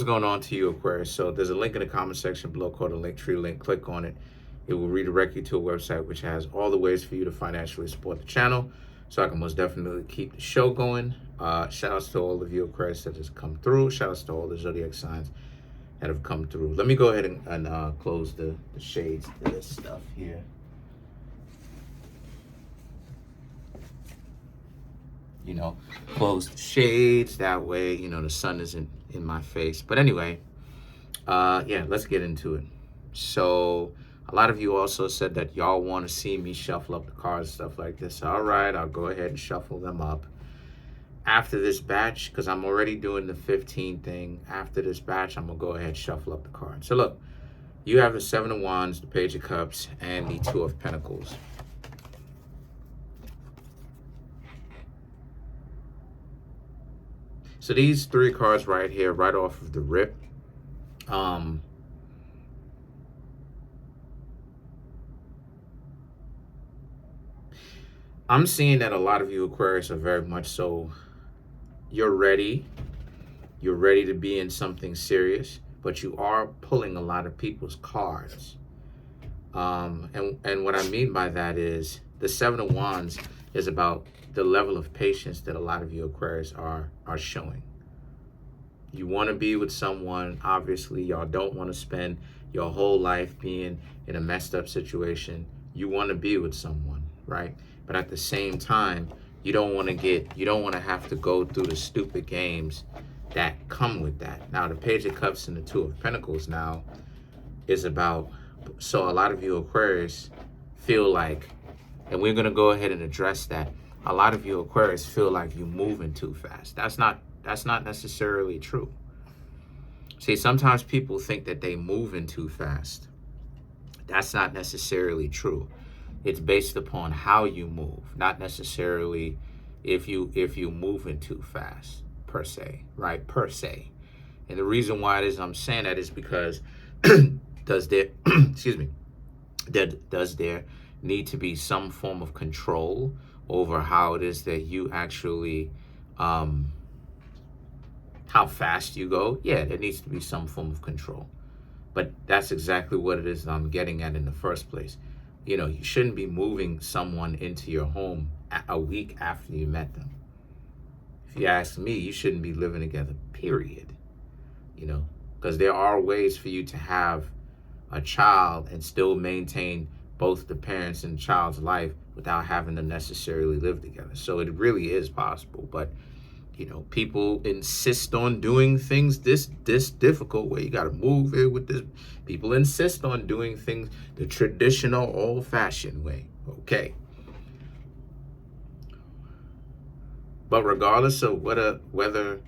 What's going on to you, Aquarius? So there's a link in the comment section below called a Linktree link. Click on it. It will redirect you to a website which has all the ways for you to financially support the channel, so I can most definitely keep the show going. Shout outs to all of you, Aquarius, that has come through. Shout outs to all the zodiac signs that have come through. Let me go ahead and close the shades to this stuff here. Close the shades, that way the sun isn't in my face. But anyway, yeah, let's get into it. So a lot of you also said that y'all want to see me shuffle up the cards, stuff like this. All right, I'll go ahead and shuffle them up after this batch, because I'm already doing the 15 thing. After this batch, I'm gonna go ahead and shuffle up the cards. So look, you have the 7 of Wands, the Page of Cups, and the 2 of Pentacles. So these 3 cards right here, right off of the rip, I'm seeing that a lot of you Aquarius are very much so, you're ready to be in something serious, but you are pulling a lot of people's cards. And what I mean by that is the 7 of Wands is about the level of patience that a lot of you Aquarius are showing. You want to be with someone. Obviously, y'all don't want to spend your whole life being in a messed up situation. You want to be with someone, right? But at the same time, you don't want to have to go through the stupid games that come with that. Now, the Page of Cups and the 2 of Pentacles now is about, so a lot of you Aquarius feel like, and we're going to go ahead and address that, a lot of you Aquarius feel like you're moving too fast. That's not necessarily true. See, sometimes people think that they moving too fast. That's not necessarily true. It's based upon how you move, not necessarily if you moving too fast per se, right? Per se. And the reason why it is I'm saying that is because does there excuse me, does there need to be some form of control over how it is that you actually how fast you go? Yeah, there needs to be some form of control. But that's exactly what it is that I'm getting at in the first place. You shouldn't be moving someone into your home a week after you met them. If you ask me, you shouldn't be living together, period. Because there are ways for you to have a child and still maintain both the parents and the child's life without having to necessarily live together. So it really is possible. But people insist on doing things this difficult way. You got to move it with this. People insist on doing things the traditional, old-fashioned way. Okay. But regardless of whether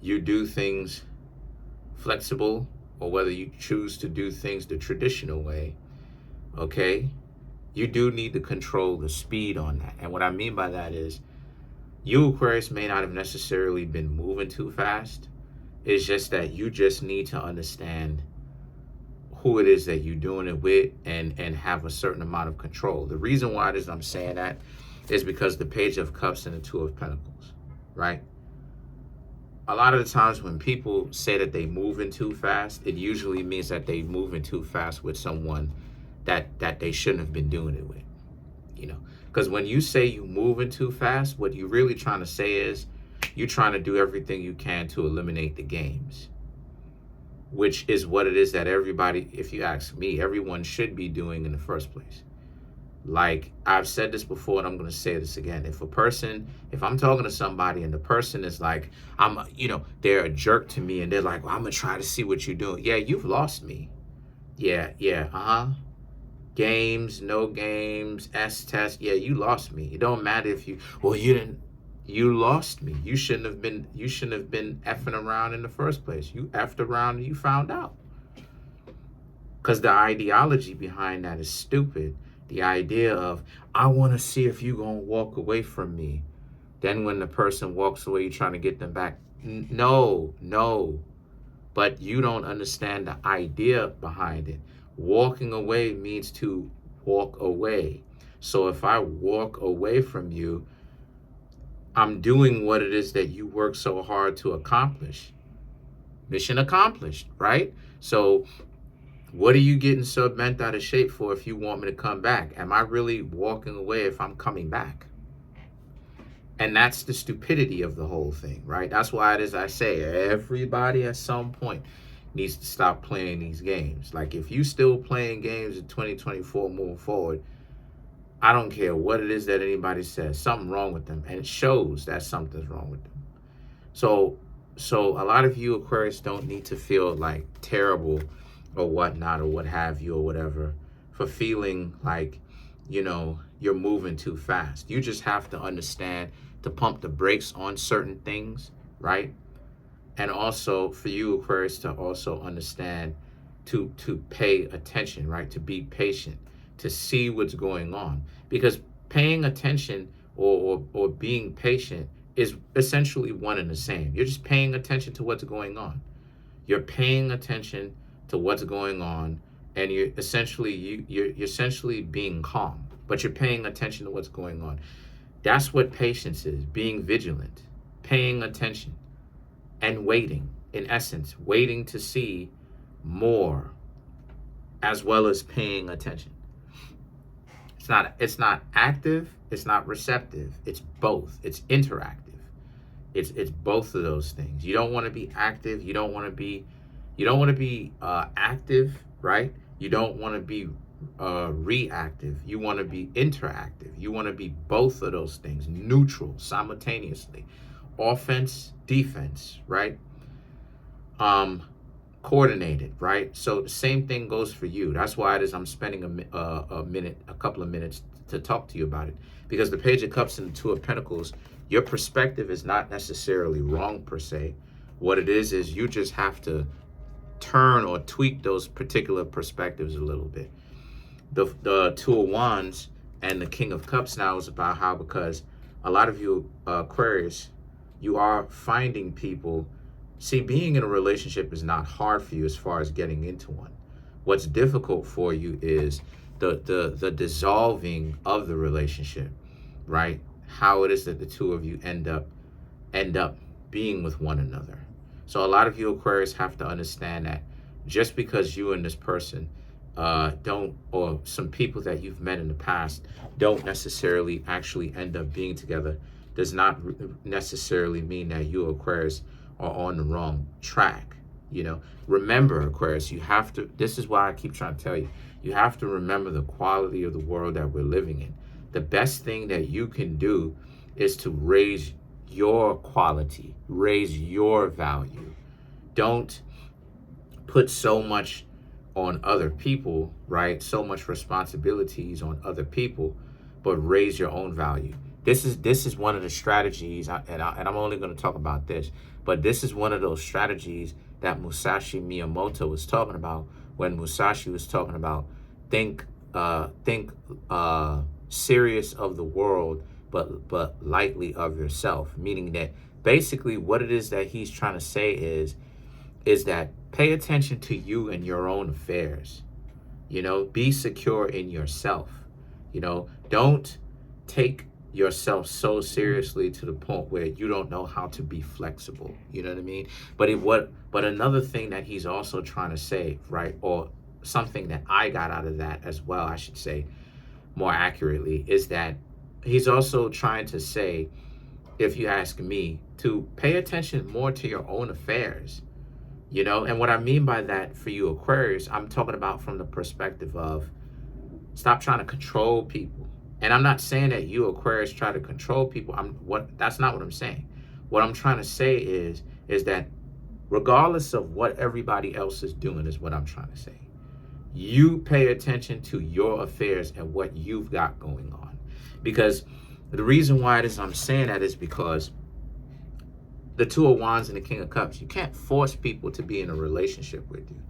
you do things flexible or whether you choose to do things the traditional way, okay, you do need to control the speed on that. And what I mean by that is, you Aquarius may not have necessarily been moving too fast. It's just that you just need to understand who it is that you're doing it with and have a certain amount of control. The reason why it is I'm saying that is because the Page of Cups and the 2 of Pentacles, right? A lot of the times when people say that they moving too fast, it usually means that they moving too fast with someone that they shouldn't have been doing it with, Because when you say you moving too fast, what you're really trying to say is you're trying to do everything you can to eliminate the games, which is what it is that everybody, if you ask me, everyone should be doing in the first place. Like I've said this before, and I'm going to say this again. If I'm talking to somebody and the person is like, they're a jerk to me and they're like, well, I'm going to try to see what you're doing. Yeah, you've lost me. Yeah. Games, no games, S-test. Yeah, you lost me. It don't matter if you lost me. You shouldn't have been effing around in the first place. You effed around and you found out. Because the ideology behind that is stupid. The idea of, I want to see if you're going to walk away from me. Then when the person walks away, you're trying to get them back. No. But you don't understand the idea behind it. Walking away means to walk away. So if I walk away from you, I'm doing what it is that you work so hard to accomplish. mission accomplished, right? So what are you getting so bent out of shape for if you want me to come back? Am I really walking away if I'm coming back? And that's the stupidity of the whole thing, right? That's why it is I say everybody at some point needs to stop playing these games. Like, if you still playing games in 2024 moving forward, I don't care what it is that anybody says, something wrong with them. And it shows that something's wrong with them. So a lot of you Aquarius don't need to feel like terrible or whatnot or what have you or whatever for feeling like, you're moving too fast. You just have to understand to pump the brakes on certain things, right? And also for you Aquarius to also understand to pay attention, right? To be patient, to see what's going on. Because paying attention or being patient is essentially one and the same. You're just paying attention to what's going on. You're paying attention to what's going on, and you're essentially being calm, but you're paying attention to what's going on. That's what patience is, being vigilant, paying attention, and waiting. In essence, waiting to see more, as well as paying attention. It's not active, it's not receptive. It's both. It's interactive. It's both of those things. You don't want to be active. You don't want to be active, right? You don't want to be reactive. You want to be interactive. You want to be both of those things, neutral simultaneously. Offense, defense, right? Coordinated, right? So the same thing goes for you. That's why it is I'm spending a couple of minutes to talk to you about it, because the Page of Cups and the Two of Pentacles, your perspective is not necessarily wrong per se. What it is you just have to turn or tweak those particular perspectives a little bit. The Two of Wands and the King of Cups now is about how, because a lot of you Aquarius, you are finding people. See, being in a relationship is not hard for you as far as getting into one. What's difficult for you is the dissolving of the relationship, right? How it is that the two of you end up being with one another. So a lot of you Aquarius have to understand that just because you and this person don't, or some people that you've met in the past don't necessarily actually end up being together, does not necessarily mean that you Aquarius are on the wrong track. Remember Aquarius, you have to, this is why I keep trying to tell you, you have to remember the quality of the world that we're living in. The best thing that you can do is to raise your quality, raise your value. Don't put so much on other people, right? So much responsibilities on other people, but raise your own value. This is one of the strategies, and I'm only going to talk about this, but this is one of those strategies that Musashi Miyamoto was talking about when Musashi was talking about think serious of the world, but lightly of yourself. Meaning that basically what it is that he's trying to say is that pay attention to you and your own affairs. Be secure in yourself. Don't take yourself so seriously to the point where you don't know how to be flexible. You know what I mean? But another thing that he's also trying to say, right, or something that I got out of that as well, I should say more accurately, is that he's also trying to say, if you ask me, to pay attention more to your own affairs. And what I mean by that for you Aquarius, I'm talking about from the perspective of stop trying to control people. And I'm not saying that you Aquarius try to control people. That's not what I'm saying. What I'm trying to say is that regardless of what everybody else is doing, is what I'm trying to say, you pay attention to your affairs and what you've got going on. Because the reason why it is I'm saying that is because the Two of Wands and the King of Cups, you can't force people to be in a relationship with you.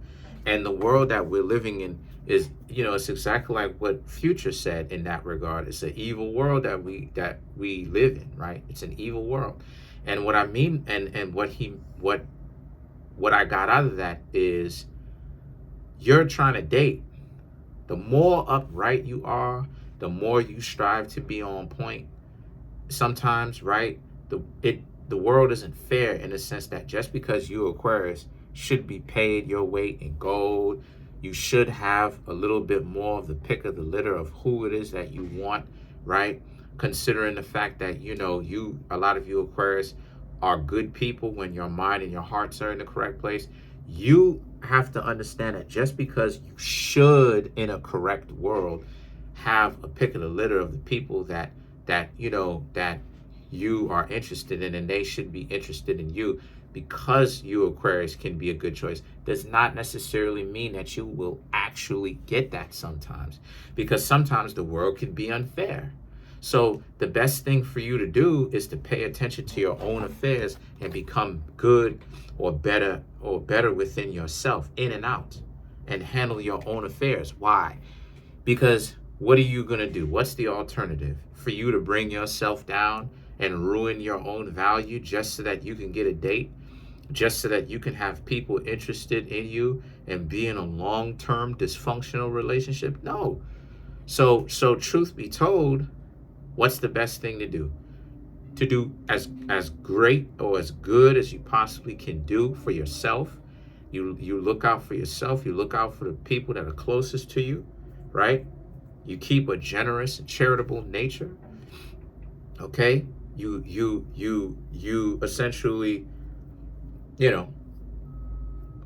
And the world that we're living in is, it's exactly like what Future said in that regard. It's an evil world that we live in, right? It's an evil world. And what I mean, and what I got out of that is, you're trying to date. The more upright you are, the more you strive to be on point. Sometimes, right, the world isn't fair in the sense that just because you Aquarius should be paid your weight in gold. You should have a little bit more of the pick of the litter of who it is that you want, right? Considering the fact that, a lot of you Aquarius are good people when your mind and your hearts are in the correct place. You have to understand that just because you should, in a correct world, have a pick of the litter of the people that you are interested in, and they should be interested in you, because you Aquarius can be a good choice, does not necessarily mean that you will actually get that sometimes, because sometimes the world can be unfair. So the best thing for you to do is to pay attention to your own affairs and become good or better within yourself, in and out, and handle your own affairs. Why? Because what are you going to do? What's the alternative? For you to bring yourself down and ruin your own value just so that you can get a date, just so that you can have people interested in you and be in a long-term dysfunctional relationship? No. So truth be told, what's the best thing to do? To do as great or as good as you possibly can do for yourself. You look out for yourself. You look out for the people that are closest to you, right? You keep a generous and charitable nature. Okay? You essentially,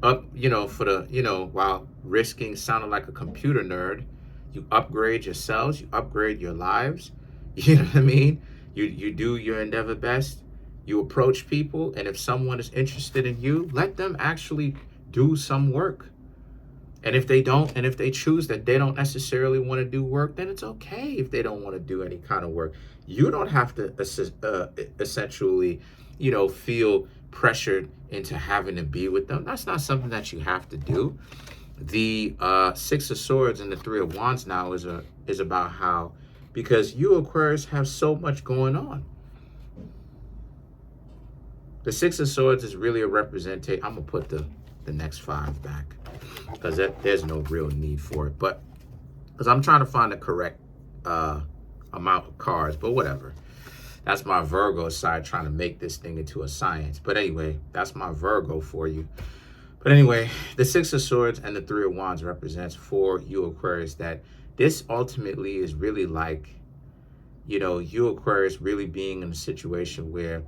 while risking sounding like a computer nerd, you upgrade yourselves, you upgrade your lives. You know what I mean? You do your endeavor best. You approach people, and if someone is interested in you, let them actually do some work. And if they don't, and if they choose that they don't necessarily want to do work, then it's okay if they don't want to do any kind of work. You don't have to essentially, feel pressured into having to be with them. That's not something that you have to do. The Six of Swords and the Three of Wands now is about how, because you Aquarius have so much going on. The Six of Swords is really a representation. I'm going to put the next 5 back, because there's no real need for it. But because I'm trying to find the correct amount of cards, but whatever. That's my Virgo side trying to make this thing into a science. But anyway, that's my Virgo for you. But anyway, the Six of Swords and the Three of Wands represents for you Aquarius that this ultimately is really like, you Aquarius really being in a situation where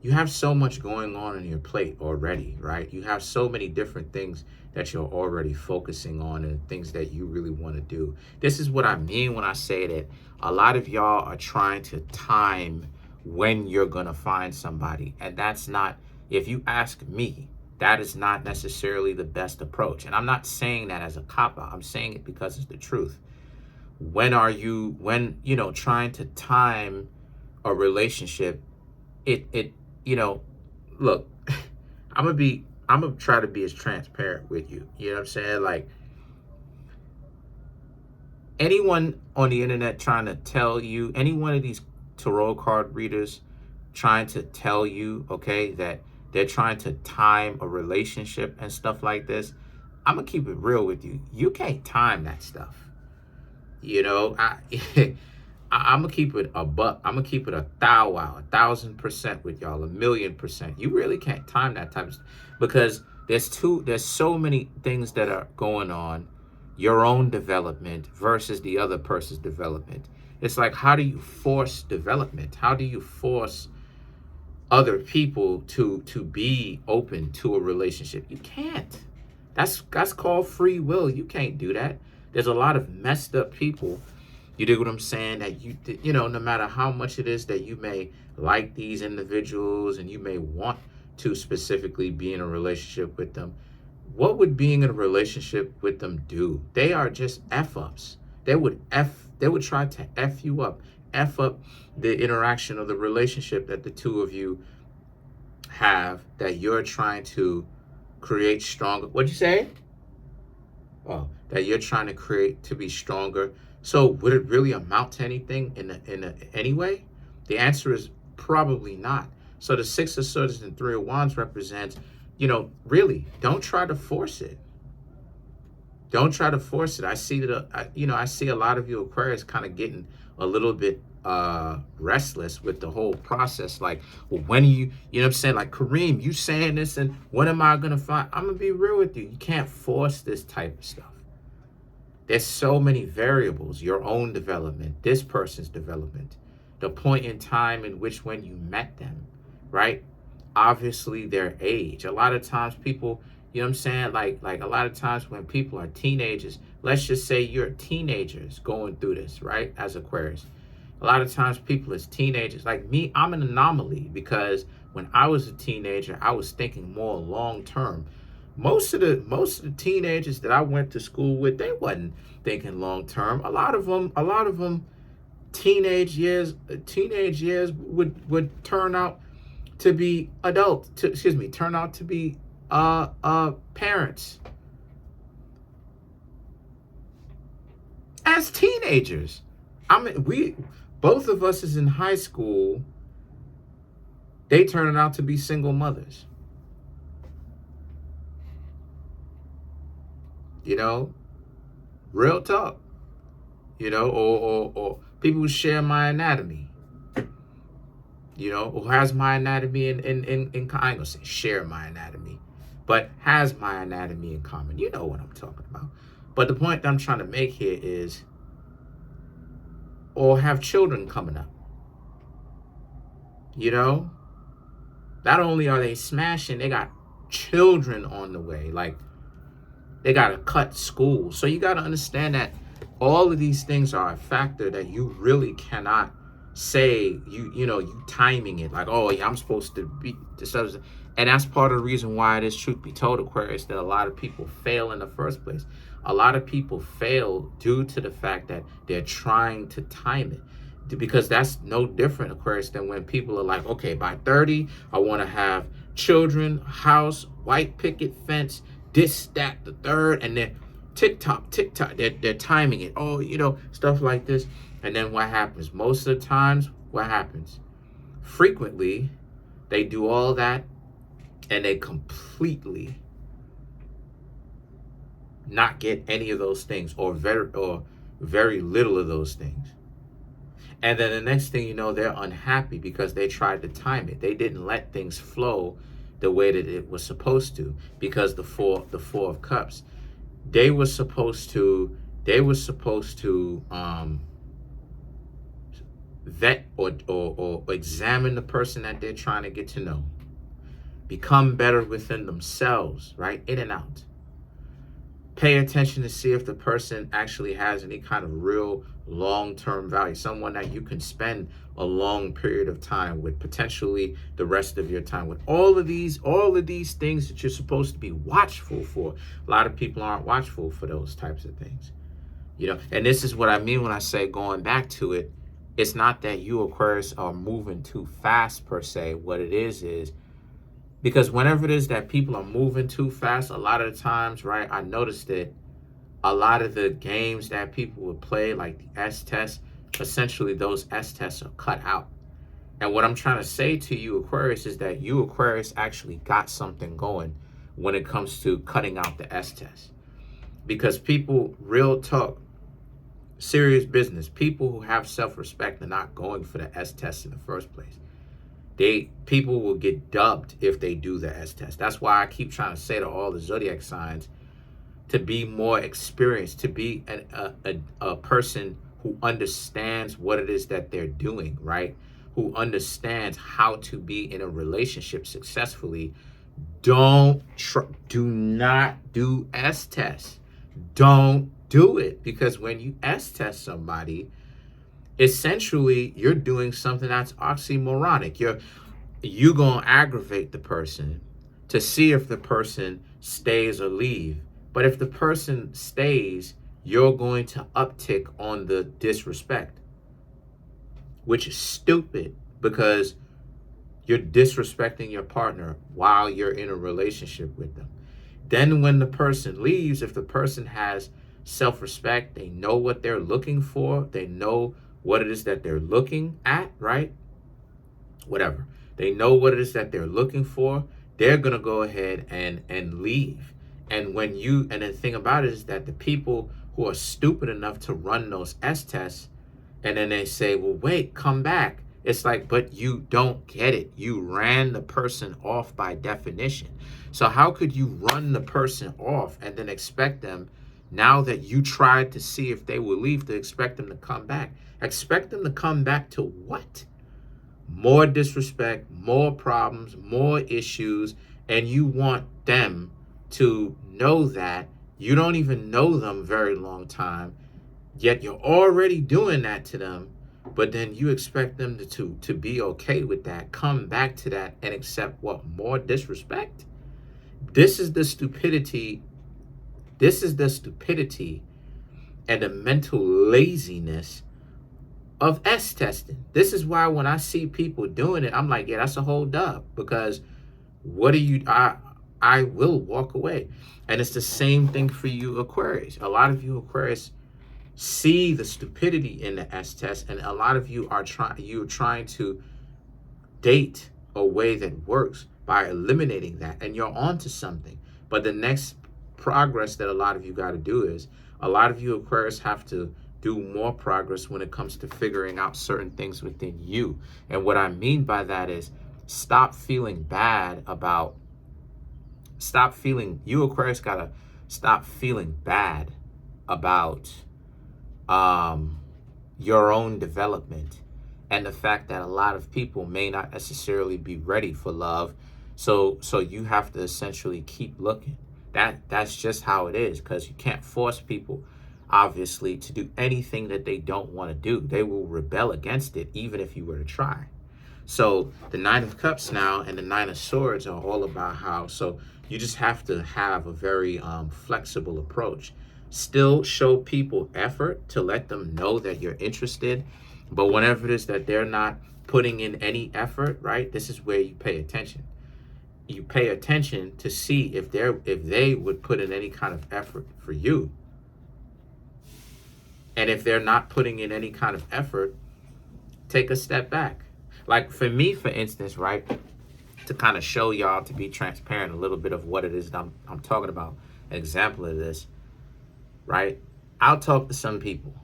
you have so much going on your plate already, right? You have so many different things that you're already focusing on, and things that you really want to do. This is what I mean when I say that a lot of y'all are trying to time when you're going to find somebody. And that's not, if you ask me, that is not necessarily the best approach. And I'm not saying that as a cop-out. I'm saying it because it's the truth. When trying to time a relationship, look, I'm gonna try to be as transparent with you. You know what I'm saying? Like, anyone on the internet trying to tell you, any one of these tarot card readers trying to tell you, okay, that they're trying to time a relationship and stuff like this, I'm gonna keep it real with you. You can't time that stuff. I'm gonna keep it a buck. I'm gonna keep it 1,000% with y'all, 1,000,000%. You really can't time that type of stuff, because there's so many things that are going on. Your own development versus the other person's development. It's like, how do you force development? How do you force other people to be open to a relationship? You can't. That's called free will. You can't do that. There's a lot of messed up people. You dig what I'm saying? That no matter how much it is that you may like these individuals and you may want to specifically be in a relationship with them, what would being in a relationship with them do? They are just F-ups. They would try to F you up, F up the interaction of the relationship that the two of you have, that you're trying to create stronger. What'd you say? Oh, that you're trying to create to be stronger. So would it really amount to anything anyway? The answer is probably not. So the Six of Swords and Three of Wands represents, really, don't try to force it. Don't try to force it. I see that, I see a lot of you Aquarius kind of getting a little bit restless with the whole process. Like, well, when are you know what I'm saying? Like, Kareem, you saying this, and when am I gonna find? I'm gonna be real with you. You can't force this type of stuff. There's so many variables, your own development, this person's development, the point in time in which when you met them, right? Obviously their age. A lot of times people, you know what I'm saying? Like a lot of times when people are teenagers, let's just say you're teenagers going through this, right? As Aquarius. A lot of times people as teenagers, like me, I'm an anomaly because when I was a teenager, I was thinking more long term. Most of the teenagers that I went to school with, they wasn't thinking long term. A lot of them teenage years would turn out to be turn out to be parents as teenagers. I mean, we both of us is in high school. They turning out to be single mothers. You know, real talk. You know, or people who share my anatomy. You know, who has my anatomy in I ain't gonna say share my anatomy, but has my anatomy in common. You know what I'm talking about. But the point that I'm trying to make here is, or have children coming up. You know, not only are they smashing, they got children on the way. Like, they got to cut school. So you got to understand that all of these things are a factor that you really cannot say, you timing it. Like, oh, yeah, I'm supposed to be this. And that's part of the reason why it is, truth be told, Aquarius, that a lot of people fail in the first place. A lot of people fail due to the fact that they're trying to time it. Because that's no different, Aquarius, than when people are like, okay, by 30, I want to have children, house, white picket fence, this, that, the third, and then TikTok, they're timing it. Oh, stuff like this. And then what happens? Most of the times, what happens? Frequently, they do all that, and they completely not get any of those things, or very little of those things. And then the next thing you know, they're unhappy because they tried to time it. They didn't let things flow the way that it was supposed to, because the four of cups, they were supposed to vet or examine the person that they're trying to get to know, become better within themselves, right? In and out. Pay attention to see if the person actually has any kind of real long-term value, someone that you can spend a long period of time with, potentially the rest of your time with. All of these things that you're supposed to be watchful for. A lot of people aren't watchful for those types of things. And this is what I mean when I say, going back to it, it's not that you, Aquarius, are moving too fast per se. What it is because whenever it is that people are moving too fast, a lot of the times, right, I noticed that a lot of the games that people would play, like the S-test, essentially those S-tests are cut out. And what I'm trying to say to you, Aquarius, is that you, Aquarius, actually got something going when it comes to cutting out the S-test. Because people, real talk, serious business, people who have self-respect are not going for the S-test in the first place. People will get dubbed if they do the S-test. That's why I keep trying to say to all the zodiac signs to be more experienced, to be a person who understands what it is that they're doing, right? Who understands how to be in a relationship successfully. Do not do S-tests. Don't do it, because when you S-test somebody, essentially you're doing something that's oxymoronic. You're gonna aggravate the person to see if the person stays or leave. But if the person stays, you're going to uptick on the disrespect, which is stupid, because you're disrespecting your partner while you're in a relationship with them. Then when the person leaves, if the person has self-respect, they know what they're looking for, they know what it is that they're looking at, right? Whatever. They know what it is that they're looking for, they're going to go ahead and leave. And the thing about it is that the people who are stupid enough to run those S-tests, And then they say, well, wait, come back. It's like, but you don't get it. You ran the person off by definition. So how could you run the person off and then expect them, now that you tried to see if they will leave, to expect them to come back? Expect them to come back to what? More disrespect, more problems, more issues. And you want them to know that you don't even know them very long time, yet you're already doing that to them. But then you expect them to be okay with that, come back to that, and accept what? More disrespect? This is the stupidity. This is the stupidity and the mental laziness of S testing. This is why when I see people doing it, I'm like, yeah, that's a whole dub. Because what do you, I will walk away. And it's the same thing for you Aquarius. A lot of you Aquarius see the stupidity in the S test, and a lot of you are trying to date a way that works by eliminating that, and you're onto something. But the next progress that a lot of you got to do is, a lot of you Aquarius have to do more progress when it comes to figuring out certain things within you. And what I mean by that is, stop feeling bad about, you Aquarius gotta stop feeling bad about your own development, and the fact that a lot of people may not necessarily be ready for love. So you have to essentially keep looking. That's just how it is, because you can't force people, obviously, to do anything that they don't want to do. They will rebel against it, even if you were to try. So the Nine of Cups now and the Nine of Swords are all about how, so you just have to have a very flexible approach. Still show people effort to let them know that you're interested. But whenever it is that they're not putting in any effort, right, this is where you pay attention. You pay attention to see if they would put in any kind of effort for you. And if they're not putting in any kind of effort, take a step back. Like for me, for instance, right, to kind of show y'all, to be transparent a little bit of what it is that I'm talking about, an example of this, right? I'll talk to some people,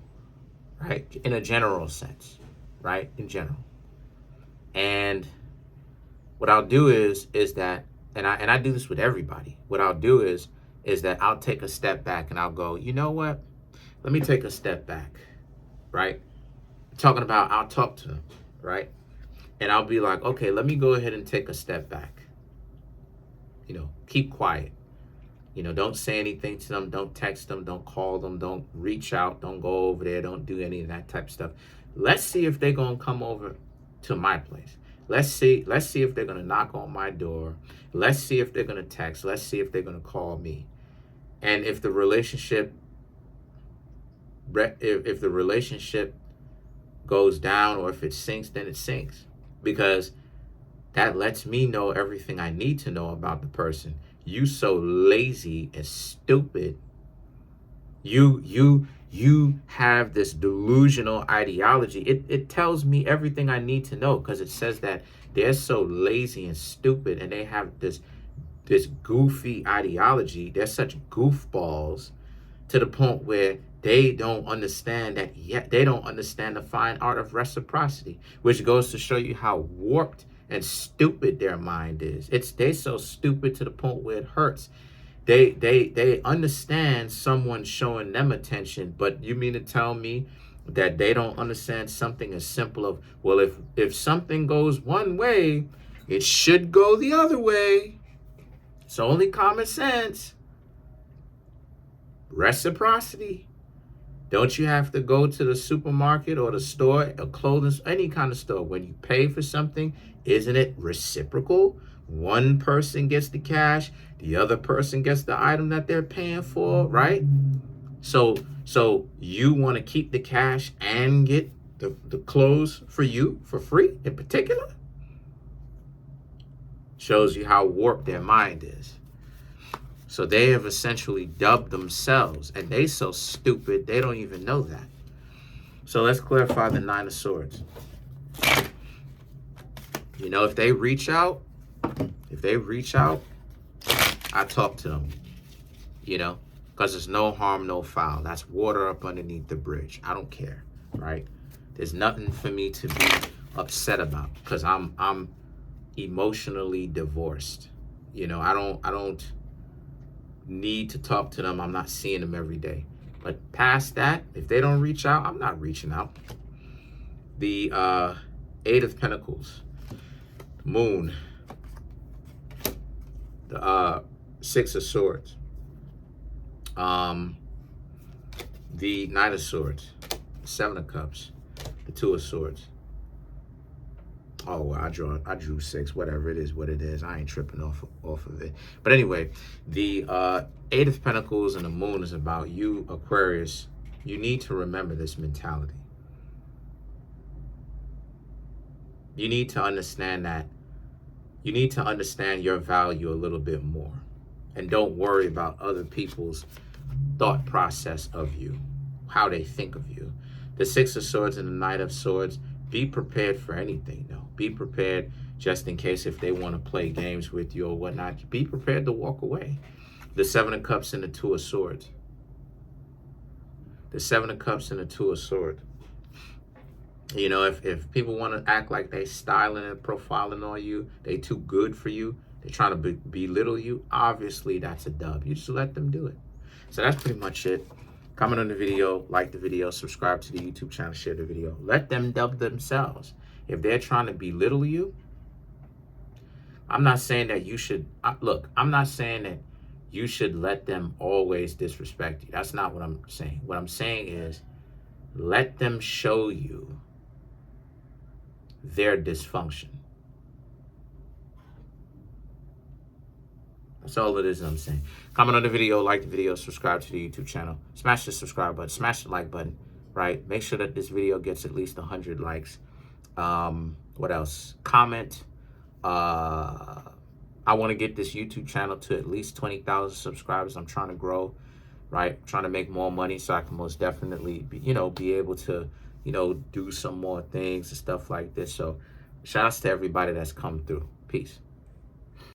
right, in a general sense, right, in general. And what I'll do is that, and I do this with everybody. What I'll do is that I'll take a step back and I'll go, you know what? Let me take a step back, right? Talking about, I'll talk to them, right? And I'll be like, okay, let me go ahead and take a step back. You know, keep quiet. You know, don't say anything to them. Don't text them. Don't call them. Don't reach out. Don't go over there. Don't do any of that type of stuff. Let's see if they're going to come over to my place. Let's see if they're going to knock on my door. Let's see if they're going to text. Let's see if they're going to call me. And if the relationship, if the relationship goes down, or if it sinks, then it sinks. Because that lets me know everything I need to know about the person. You so lazy and stupid. You have this delusional ideology. It tells me everything I need to know, because it says that they're so lazy and stupid, and they have this goofy ideology. They're such goofballs, to the point where they don't understand that yet. They don't understand the fine art of reciprocity, which goes to show you how warped and stupid their mind is. They're so stupid to the point where it hurts. They understand someone showing them attention, but you mean to tell me that they don't understand something as simple of, well, if something goes one way, it should go the other way. It's only common sense. Reciprocity. Don't you have to go to the supermarket or the store or clothing, any kind of store? When you pay for something, isn't it reciprocal? One person gets the cash, the other person gets the item that they're paying for, right? So you want to keep the cash and get the clothes for you for free in particular? Shows you how warped their mind is. So they have essentially dubbed themselves, and they so stupid they don't even know that. So let's clarify the Nine of Swords. You know, if they reach out, I talk to them, you know, because there's no harm, no foul. That's water up underneath the bridge. I don't care, right? There's nothing for me to be upset about because I'm emotionally divorced. You know, I don't need to talk to them. I'm not seeing them every day. But past that, if they don't reach out, I'm not reaching out. The Eight of Pentacles, Moon, the Six of Swords, the Knight of Swords, Seven of Cups, the Two of Swords. Oh, well, I drew six, whatever it is, what it is. I ain't tripping off of it. But anyway, the Eight of Pentacles and the Moon is about you, Aquarius. You need to remember this mentality. You need to understand that. You need to understand your value a little bit more. And don't worry about other people's thought process of you, how they think of you. The Six of Swords and the Knight of Swords, be prepared for anything, though. Be prepared just in case if they want to play games with you or whatnot. Be prepared to walk away. The Seven of Cups and the Two of Swords. The Seven of Cups and the Two of Swords. You know, if people want to act like they styling and profiling on you, they too good for you, they're trying to belittle you, obviously that's a dub. You just let them do it. So that's pretty much it. Comment on the video, like the video, subscribe to the YouTube channel, share the video. Let them dub themselves. If they're trying to belittle you, I'm not saying that you should, look, I'm not saying that you should let them always disrespect you. That's not what I'm saying. What I'm saying is let them show you their dysfunction. That's all it is I'm saying. Comment on the video, like the video, subscribe to the YouTube channel. Smash the subscribe button, smash the like button, right? Make sure that this video gets at least 100 likes. What else? Comment. I want to get this YouTube channel to at least 20,000 subscribers. I'm trying to grow, right? I'm trying to make more money so I can most definitely, be able to, do some more things and stuff like this. So shout outs to everybody that's come through. Peace.